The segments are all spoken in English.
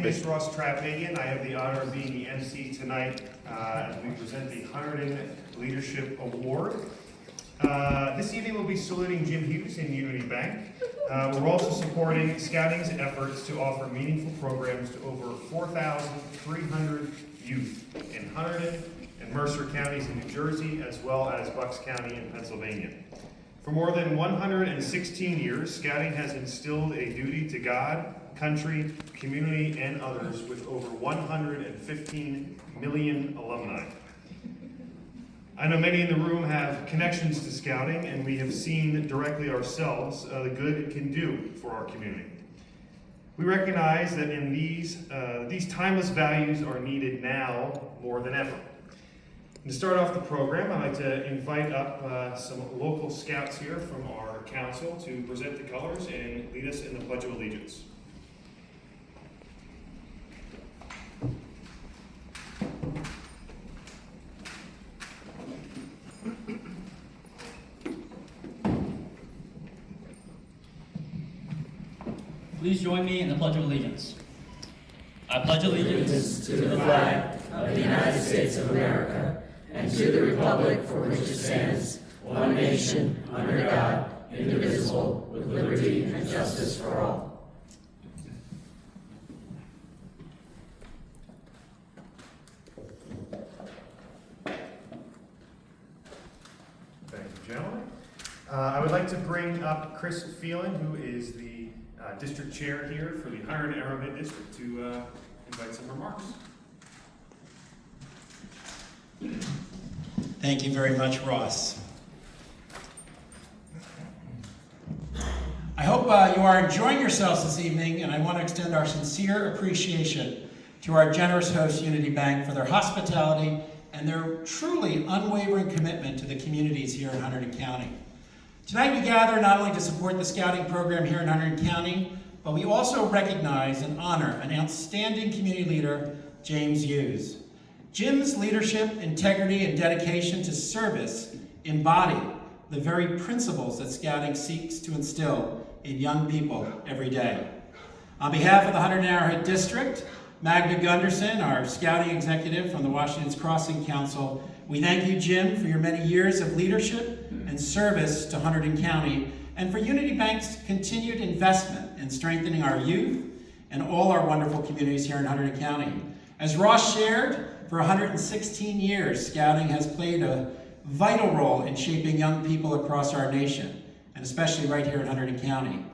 is Ross Trapagian. I have the honor of being the MC tonight as we present the Hunterdon Leadership Award. This evening we'll be saluting Jim Hughes in Unity Bank. We're also supporting Scouting's efforts to offer meaningful programs to over 4,300 youth in Hunterdon and Mercer counties in New Jersey, as well as Bucks County in Pennsylvania. For more than 116 years, Scouting has instilled a duty to God, country, community, and others with over 115 million alumni. I know many in the room have connections to Scouting, and we have seen directly ourselves the good it can do for our community. We recognize that in these timeless values are needed now more than ever. And to start off the program, I'd like to invite up some local Scouts here from our council to present the colors and lead us in the Pledge of Allegiance. Please join me in the Pledge of Allegiance. I pledge allegiance to the flag of the United States of America and to the republic for which it stands, one nation, under God, indivisible, with liberty and justice for all. Thank you, gentlemen. I would like to bring up Chris Phelan, who is the district chair here for the Hunterdon Arrowhead District, to invite some remarks. Thank you very much, Ross. I hope you are enjoying yourselves this evening, and I want to extend our sincere appreciation to our generous host, Unity Bank, for their hospitality and their truly unwavering commitment to the communities here in Hunterdon County. Tonight we gather not only to support the Scouting program here in Hunterdon County, but we also recognize and honor an outstanding community leader, James Hughes. Jim's leadership, integrity, and dedication to service embody the very principles that Scouting seeks to instill in young people every day. On behalf of the Hunterdon Arrowhead District, Magda Gunderson, our Scouting executive from the Washington's Crossing Council, we thank you, Jim, for your many years of leadership and service to Hunterdon County, and for Unity Bank's continued investment in strengthening our youth and all our wonderful communities here in Hunterdon County. As Ross shared, for 116 years, Scouting has played a vital role in shaping young people across our nation, and especially right here in Hunterdon County.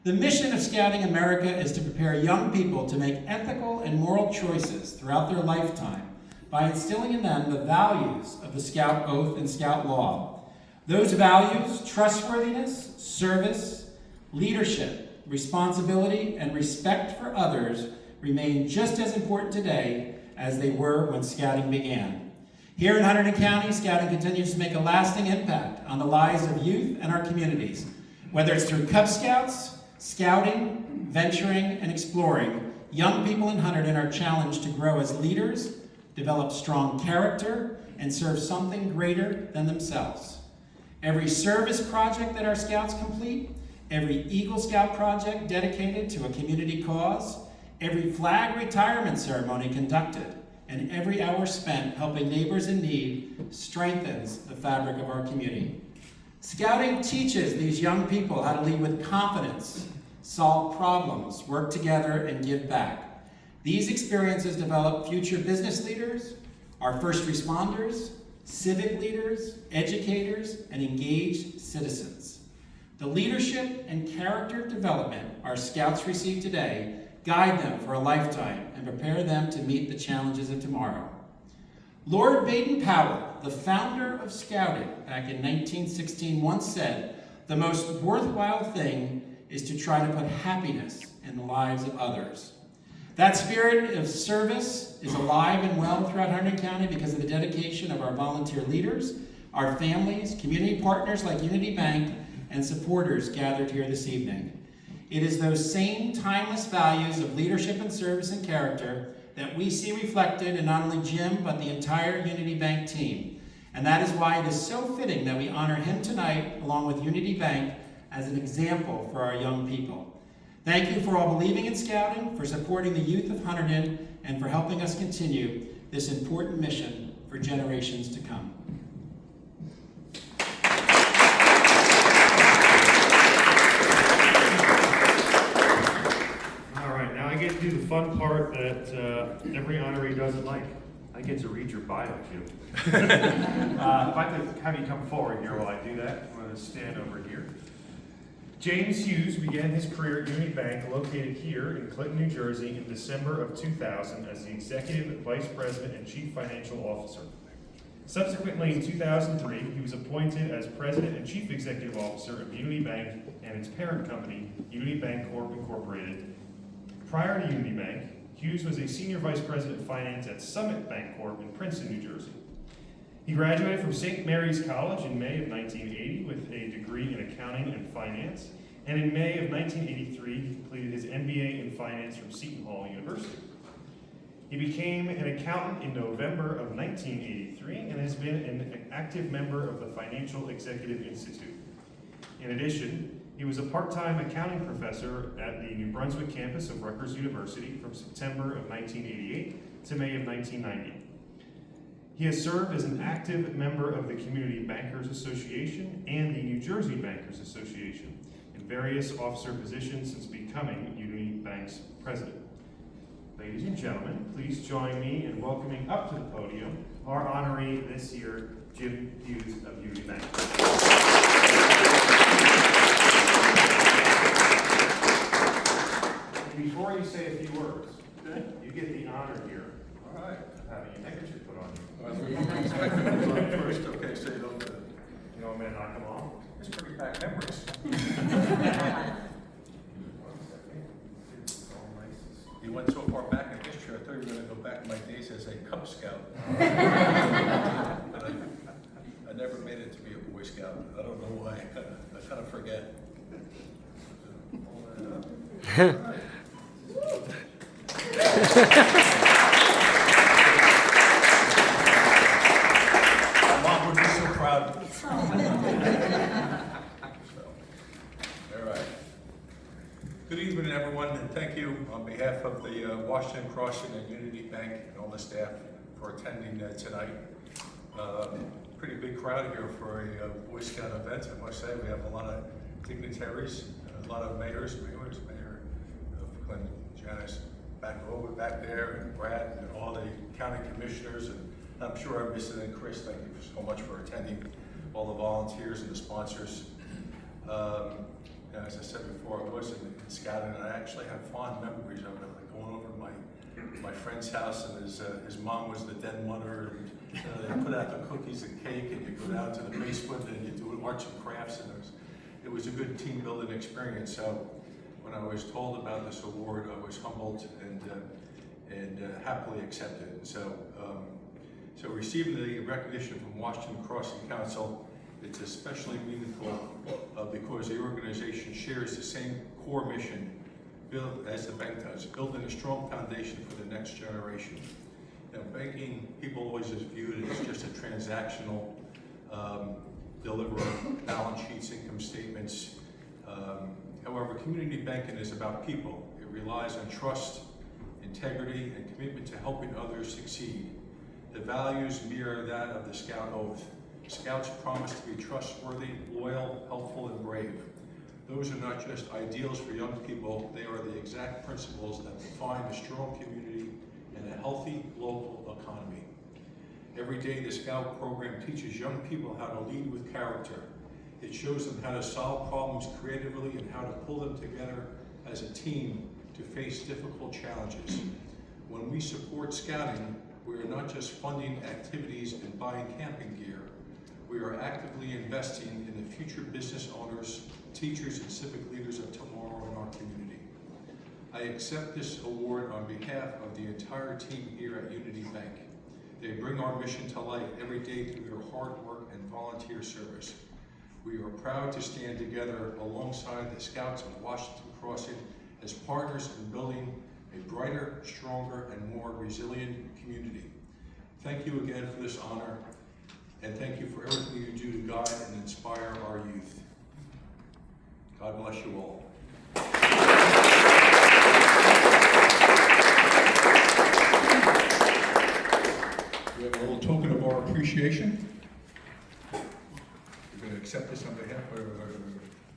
The mission of Scouting America is to prepare young people to make ethical and moral choices throughout their lifetime by instilling in them the values of the Scout Oath and Scout Law. Those values, trustworthiness, service, leadership, responsibility, and respect for others, remain just as important today as they were when Scouting began. Here in Hunterdon County, Scouting continues to make a lasting impact on the lives of youth and our communities. Whether it's through Cub Scouts, Scouting, venturing, and exploring, young people in Hunterdon are challenged to grow as leaders, develop strong character, and serve something greater than themselves. Every service project that our Scouts complete, every Eagle Scout project dedicated to a community cause, every flag retirement ceremony conducted, and every hour spent helping neighbors in need strengthens the fabric of our community. Scouting teaches these young people how to lead with confidence, solve problems, work together, and give back. These experiences develop future business leaders, our first responders, civic leaders, educators, and engaged citizens. The leadership and character development our Scouts receive today guide them for a lifetime and prepare them to meet the challenges of tomorrow. Lord Baden-Powell, the founder of Scouting back in 1916, once said, "The most worthwhile thing is to try to put happiness in the lives of others." That spirit of service is alive and well throughout Hunterdon County because of the dedication of our volunteer leaders, our families, community partners like Unity Bank, and supporters gathered here this evening. It is those same timeless values of leadership and service and character that we see reflected in not only Jim, but the entire Unity Bank team. And that is why it is so fitting that we honor him tonight, along with Unity Bank, as an example for our young people. Thank you for all believing in Scouting, for supporting the youth of Hunterdon, and for helping us continue this important mission for generations to come. All right, now I get to do the fun part that every honoree doesn't like. I get to read your bio, Jim. If I could have you come forward here while I do that, I'm going to stand over here. James Hughes began his career at Unity Bank, located here in Clinton, New Jersey, in December of 2000 as the Executive Vice President and Chief Financial Officer. Subsequently, in 2003, he was appointed as President and Chief Executive Officer of Unity Bank and its parent company, Unity Bank Corp. Incorporated. Prior to Unity Bank, Hughes was a Senior Vice President of Finance at Summit Bank Corp. In Princeton, New Jersey. He graduated from St. Mary's College in May of 1980 with a degree in accounting and finance, and in May of 1983 he completed his MBA in finance from Seton Hall University. He became an accountant in November of 1983 and has been an active member of the Financial Executive Institute. In addition, he was a part-time accounting professor at the New Brunswick campus of Rutgers University from September of 1988 to May of 1990. He has served as an active member of the Community Bankers Association and the New Jersey Bankers Association in various officer positions since becoming Unity Bank's president. Ladies and gentlemen, please join me in welcoming up to the podium our honoree this year, Jim Hughes of Unity Bank. Before you say a few words, you get the honor here. All right. Of having your neckerchief put on you. First, okay, so you don't, You know, I'm gonna knock them off. it's pretty bad memories. You went so far back in history, I thought you were gonna go back to my days as a Cub Scout. But I never made it to be a Boy Scout. I don't know why. I kind of forget. All right. My mom would be so proud. All right. Good evening, everyone, and thank you on behalf of the Washington Crossing and Unity Bank and all the staff for attending tonight. Pretty big crowd here for a Boy Scout event, I must say. We have a lot of dignitaries, a lot of Mayor of Clinton, Janice, back there, and Brad, and all the county commissioners, and I'm sure I'm missing it. Chris, thank you so much for attending, all the volunteers and the sponsors. As I said before, I was in scouting, and I actually have fond memories of it, like going over to my friend's house, and his mom was the den mother, and they put out the cookies and cake, and you go down to the basement, and you do arts and crafts, and it was a good team building experience. So when I was told about this award, I was humbled and happily accepted. So receiving the recognition from Washington Crossing Council, it's especially meaningful because the organization shares the same core mission as the bank does, building a strong foundation for the next generation. Now, banking, people always is viewed as just a transactional deliverer, balance sheets, income statements. However, community banking is about people. It relies on trust, integrity, and commitment to helping others succeed. The values mirror that of the Scout Oath. Scouts promise to be trustworthy, loyal, helpful, and brave. Those are not just ideals for young people, they are the exact principles that define a strong community and a healthy local economy. Every day, the Scout program teaches young people how to lead with character. It shows them how to solve problems creatively and how to pull them together as a team to face difficult challenges. When we support Scouting, we are not just funding activities and buying camping gear. We are actively investing in the future business owners, teachers, and civic leaders of tomorrow in our community. I accept this award on behalf of the entire team here at Unity Bank. They bring our mission to life every day through their hard work and volunteer service. We are proud to stand together alongside the Scouts of Washington Crossing as partners in building a brighter, stronger, and more resilient community. Thank you again for this honor, and thank you for everything you do to guide and inspire our youth. God bless you all. accept this on behalf of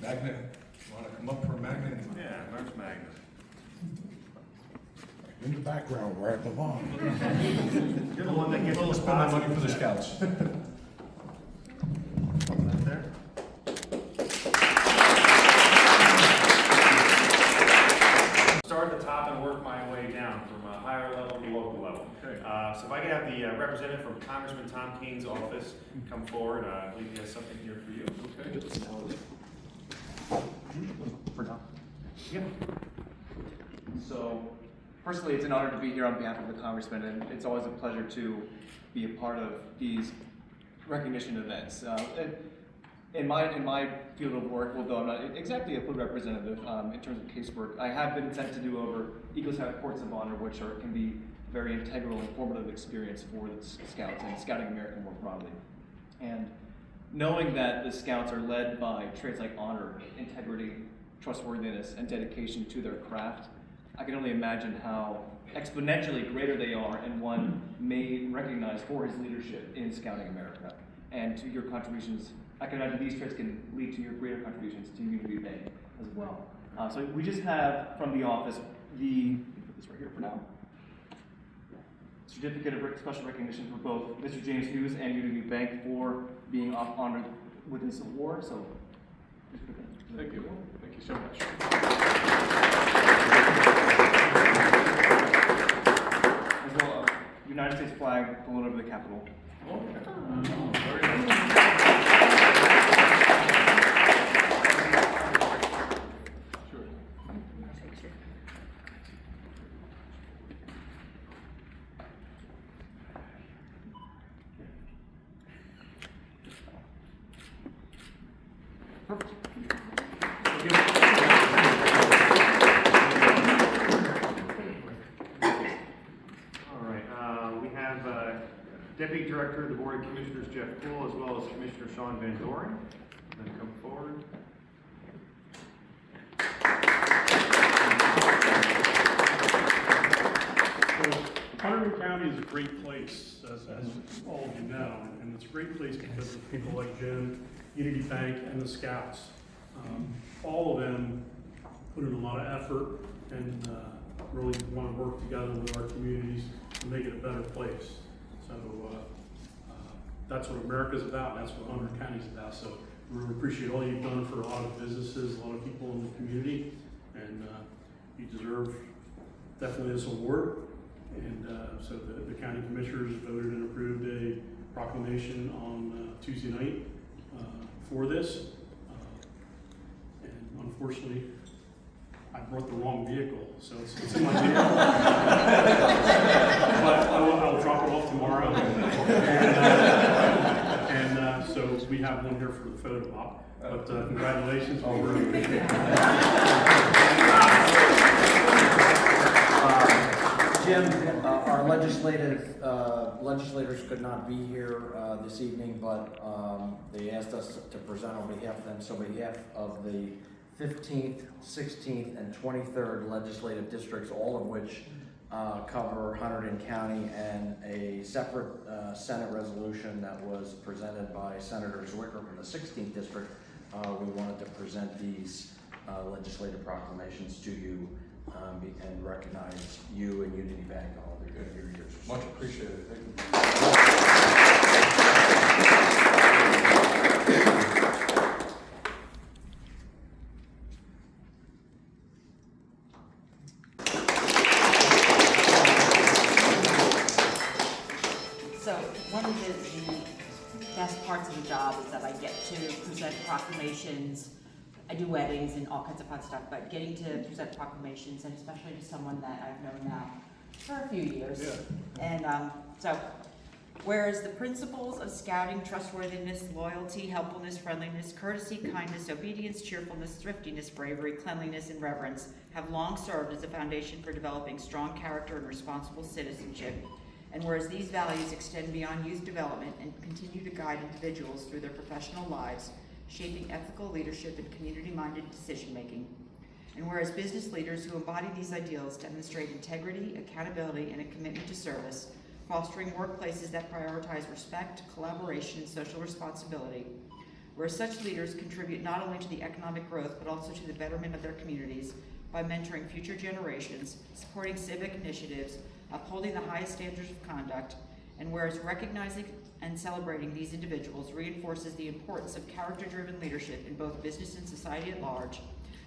Magna. Want to come up for Magna? Yeah, where's Magna? In the background where it belongs. You're the one that gets Well, let's spend my money for the scouts. Right there. Start at the top and work my way down from a higher level to local level. Okay. So if I could have the representative from Congressman Tom Keene's office come forward, I believe he has something here for you. Okay. For Tom. Yeah. So, personally, it's an honor to be here on behalf of the Congressman, and it's always a pleasure to be a part of these recognition events. In my field of work, although I'm not exactly a food representative in terms of casework, I have been sent to do over Eagle Scout Courts of Honor, which can be very integral and formative experience for the Scouts and Scouting America more broadly. And knowing that the Scouts are led by traits like honor, integrity, trustworthiness, and dedication to their craft, I can only imagine how exponentially greater they are and one may recognize for his leadership in Scouting America. And to your contributions, I can imagine these traits can lead to your greater contributions to Unity Bank as well. So we just have from the office put this right here for now, certificate of special recognition for both Mr. James Hughes and Unity Bank for being honored with this award. So, Thank you. Thank you so much. As well, United States flag flown over the Capitol. Very nice. Sure. All right, we have Deputy Director of the Board of Commissioners, Jeff Poole, as well as Commissioner Sean Van Doren. Then come forward. Hunterdon County is a great place, as all of you know, and it's a great place because of people like Jim, Unity Bank, and the Scouts. All of them put in a lot of effort and really want to work together with our communities to make it a better place. So that's what America's about, and that's what Hunterdon County's about. So we really appreciate all you've done for a lot of businesses, a lot of people in the community, and you deserve definitely this award. And so the county commissioners voted and approved a proclamation on Tuesday night for this. And unfortunately, I brought the wrong vehicle, so it's in my vehicle. But I will drop it off tomorrow. And so we have one here for the photo op. But congratulations. We really appreciate Jim, our legislators could not be here this evening, but they asked us to present on behalf of them. So on behalf of the 15th, 16th, and 23rd legislative districts, all of which cover Hunterdon County, and a separate Senate resolution that was presented by Senator Zwicker from the 16th district, we wanted to present these legislative proclamations to you and recognize you and Unity Bank and all the good years. Much appreciated. Thank you. So one of the best parts of the job is that I get to present proclamations. I do weddings and all kinds of fun stuff, but getting to present proclamations, and especially to someone that I've known now for a few years. Yeah. And so, whereas the principles of scouting, trustworthiness, loyalty, helpfulness, friendliness, courtesy, kindness, obedience, cheerfulness, thriftiness, bravery, cleanliness, and reverence have long served as a foundation for developing strong character and responsible citizenship, and whereas these values extend beyond youth development and continue to guide individuals through their professional lives, shaping ethical leadership and community-minded decision-making. And whereas business leaders who embody these ideals demonstrate integrity, accountability, and a commitment to service, fostering workplaces that prioritize respect, collaboration, and social responsibility. where such leaders contribute not only to the economic growth but also to the betterment of their communities by mentoring future generations, supporting civic initiatives, upholding the highest standards of conduct, and whereas recognizing and celebrating these individuals reinforces the importance of character-driven leadership in both business and society at large,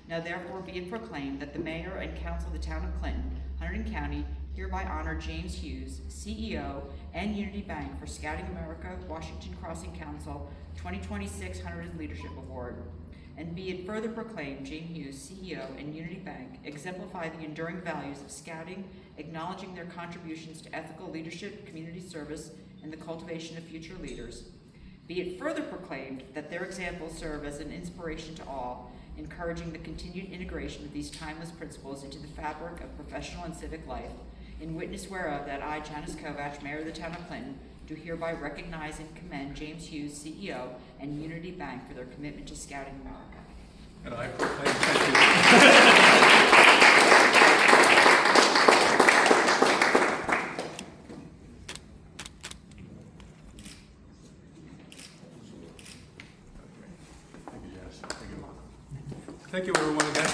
now therefore be it proclaimed that the Mayor and Council of the Town of Clinton, Hunterdon County, hereby honor James Hughes, CEO and Unity Bank for Scouting America Washington Crossing Council 2026 Hunterdon Leadership Award. And be it further proclaimed, James Hughes, CEO and Unity Bank, exemplify the enduring values of Scouting, acknowledging their contributions to ethical leadership, community service, and the cultivation of future leaders. Be it further proclaimed that their examples serve as an inspiration to all, encouraging the continued integration of these timeless principles into the fabric of professional and civic life, in witness whereof that I, Janice Kovach, Mayor of the Town of Clinton, do hereby recognize and commend James Hughes, CEO, and Unity Bank for their commitment to Scouting America. And I proclaim, thank you. Thank you, Janice. Thank you, Mark. Thank you, everyone, again.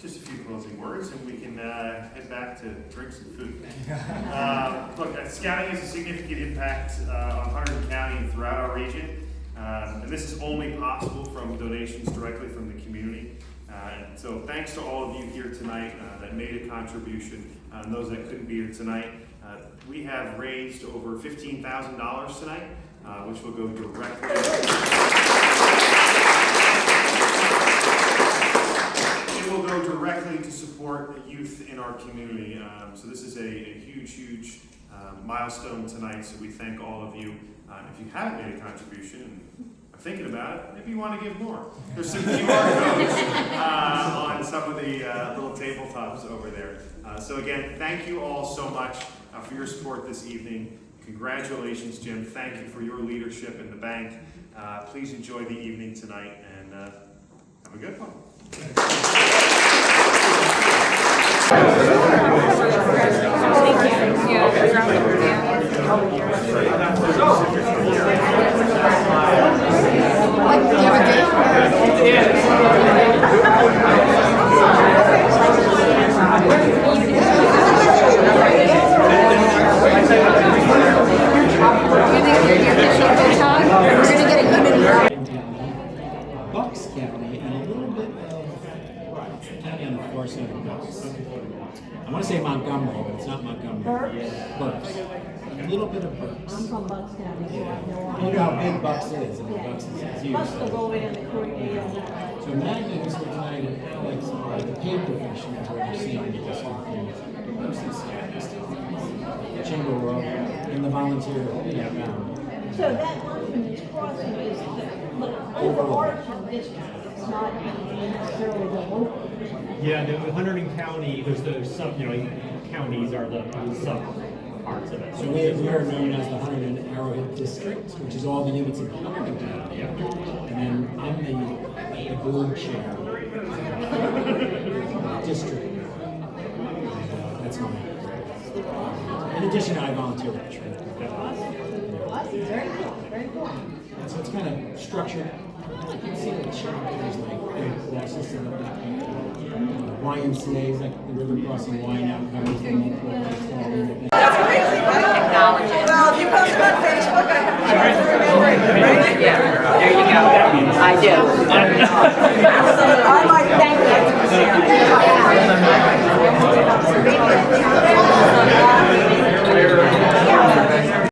Just a few closing words, and we can head back to drink some food. Look, scouting has a significant impact on Hunterdon County and throughout our region, and this is only possible from donations directly from the community. And so thanks to all of you here tonight that made a contribution, and those that couldn't be here tonight. We have raised over $15,000 tonight, which will go directly. It will go directly to support the youth in our community. So this is a huge milestone tonight. So we thank all of you. If you haven't made a contribution and are thinking about it, maybe you want to give more. There's some QR codes on some of the little tabletops over there. So again, thank you all so much for your support this evening. Congratulations, Jim. Thank you for your leadership in the bank. Please enjoy the evening tonight and have a good one. Bucks County and a little bit of county on the far side of Bucks. I want to say Montgomery, but it's not Montgomery. Bucks. A little bit of Bucks. I'm from Bucks County, so I know. You know how big Bucks is. I mean, Bucks is huge. Bucks will go in the court deal. So Maggie was tonight and Alex are the paid professionals who are seeing the district. The Chamber World and the volunteer. So that Huntington's Crossing is the overarching district. It's not necessarily the local. Yeah, the Hunterdon County, there's the sub, counties are the sub parts of it. So we are known as the Hunterdon Arrowhead District, which is all the units in Hunterdon County. Yeah. And then I'm the board chair district. That's my. In addition, I volunteer with the trade. Awesome, very cool, very cool. And so it's kind of structured. You can see the chapters like the system of YMCA's, like the River Crossing Y now covers the multiple. That's crazy, right? Acknowledge it. Well, if you post it on Facebook, I have to remember it, right? Yeah, there you go. I do.